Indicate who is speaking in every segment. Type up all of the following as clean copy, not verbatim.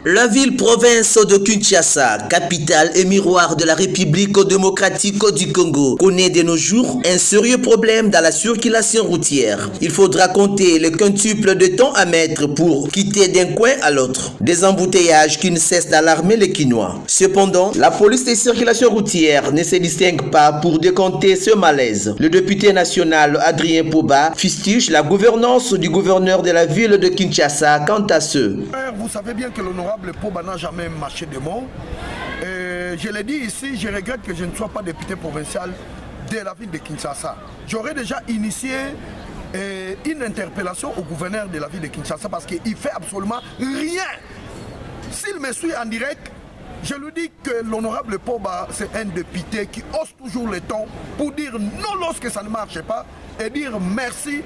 Speaker 1: La ville-province de Kinshasa, capitale et miroir de la République démocratique du Congo, connaît de nos jours un sérieux problème dans la circulation routière. Il faudra compter le quintuple de temps à mettre pour quitter d'un coin à l'autre. Des embouteillages qui ne cessent d'alarmer les Kinois. Cependant, la police des circulations routières ne se distingue pas pour décompter ce malaise. Le député national Adrien Poba fustige la gouvernance du gouverneur de la ville de Kinshasa quant à ce.
Speaker 2: Vous savez bien que l'honorable Poba n'a jamais marché de mots. Je l'ai dit ici, je regrette que je ne sois pas député provincial de la ville de Kinshasa. J'aurais déjà initié une interpellation au gouverneur de la ville de Kinshasa parce qu'il ne fait absolument rien. S'il me suit en direct, je lui dis que l'honorable Poba, c'est un député qui hausse toujours le ton pour dire non lorsque ça ne marche pas et dire merci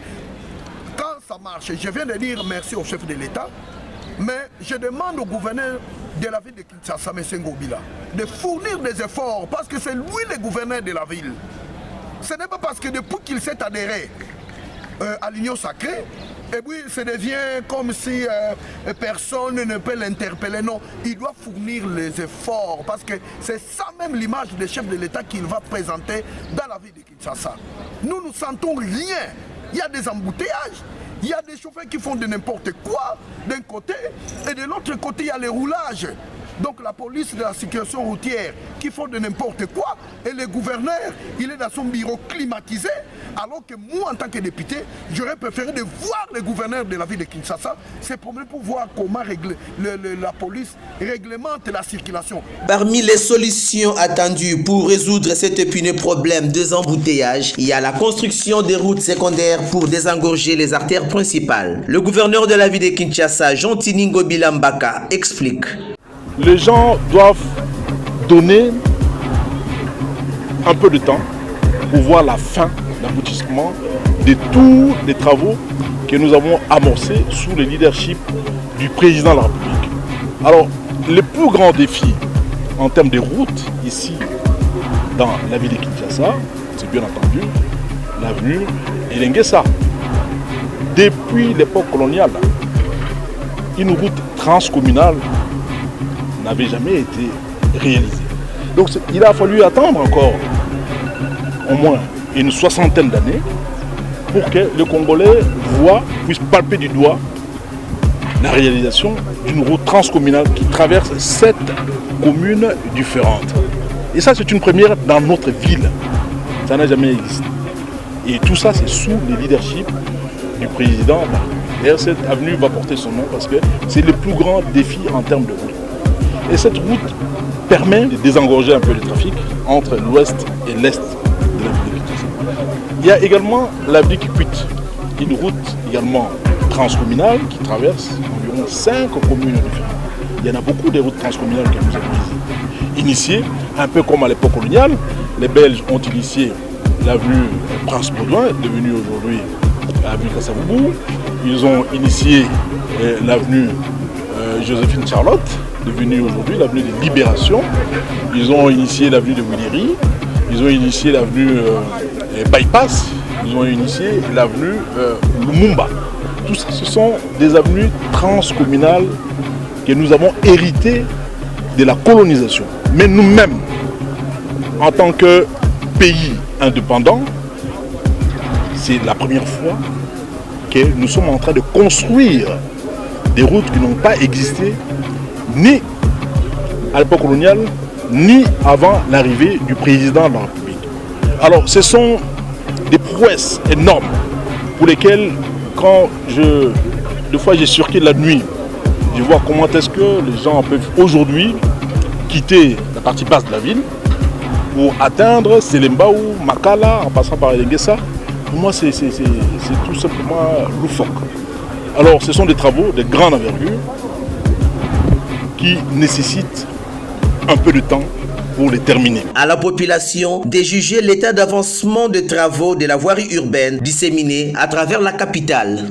Speaker 2: quand ça marche. Je viens de dire merci au chef de l'État. Mais je demande au gouverneur de la ville de Kinshasa, M. Ngobila, de fournir des efforts parce que c'est lui le gouverneur de la ville. Ce n'est pas parce que depuis qu'il s'est adhéré à l'Union sacrée, et puis ça devient comme si personne ne peut l'interpeller. Non, il doit fournir les efforts parce que c'est ça même l'image du chef de l'État qu'il va présenter dans la ville de Kinshasa. Nous ne sentons rien. Il y a des embouteillages. Il y a des chauffeurs qui font de n'importe quoi d'un côté et de l'autre côté il y a les roulages. Donc la police de la circulation routière qui font de n'importe quoi et le gouverneur il est dans son bureau climatisé alors que moi en tant que député j'aurais préféré de voir le gouverneur de la ville de Kinshasa se promener pour voir comment la police réglemente la circulation.
Speaker 1: Parmi les solutions attendues pour résoudre cet épineux problème des embouteillages, il y a la construction des routes secondaires pour désengorger les artères principales. Le gouverneur de la ville de Kinshasa, Jean-Tini Ngobila Mbaka, explique.
Speaker 3: Les gens doivent donner un peu de temps pour voir la fin, l'aboutissement de tous les travaux que nous avons amorcés sous le leadership du président de la République. Alors, le plus grand défi en termes de routes ici dans la ville de Kinshasa, c'est bien entendu l'avenue Elengesa. Depuis l'époque coloniale, une route transcommunale n'avait jamais été réalisé. Donc il a fallu attendre encore au moins une soixantaine d'années pour que les Congolais puissent palper du doigt la réalisation d'une route transcommunale qui traverse 7 communes différentes. Et ça c'est une première dans notre ville. Ça n'a jamais existé. Et tout ça c'est sous le leadership du président. Et cette avenue va porter son nom parce que c'est le plus grand défi en termes de route. Et cette route permet de désengorger un peu le trafic entre l'ouest et l'est de la ville de Kinshasa. Il y a également l'avenue Kikwit, une route également transcommunale qui traverse environ 5 communes différentes. Il y en a beaucoup de routes transcommunales que nous avons initiées, un peu comme à l'époque coloniale. Les Belges ont initié l'avenue Prince Baudouin, devenue aujourd'hui l'avenue Kassaboubou. Ils ont initié l'avenue Joséphine Charlotte, devenue aujourd'hui l'avenue de Libération. Ils ont initié l'avenue de Wilieri, ils ont initié l'avenue Bypass, ils ont initié l'avenue Lumumba. Tout ça, ce sont des avenues transcommunales que nous avons héritées de la colonisation. Mais nous-mêmes, en tant que pays indépendant, c'est la première fois que nous sommes en train de construire des routes qui n'ont pas existé ni à l'époque coloniale, ni avant l'arrivée du président de la République. Alors, ce sont des prouesses énormes pour lesquelles, quand des fois je circule la nuit, je vois comment est-ce que les gens peuvent aujourd'hui quitter la partie basse de la ville pour atteindre Selembaou, Makala, en passant par Elengesa. Pour moi, c'est tout simplement loufoque. Alors, ce sont des travaux de grande envergure qui nécessitent un peu de temps pour les terminer.
Speaker 1: À la population de juger l'état d'avancement des travaux de la voirie urbaine disséminée à travers la capitale.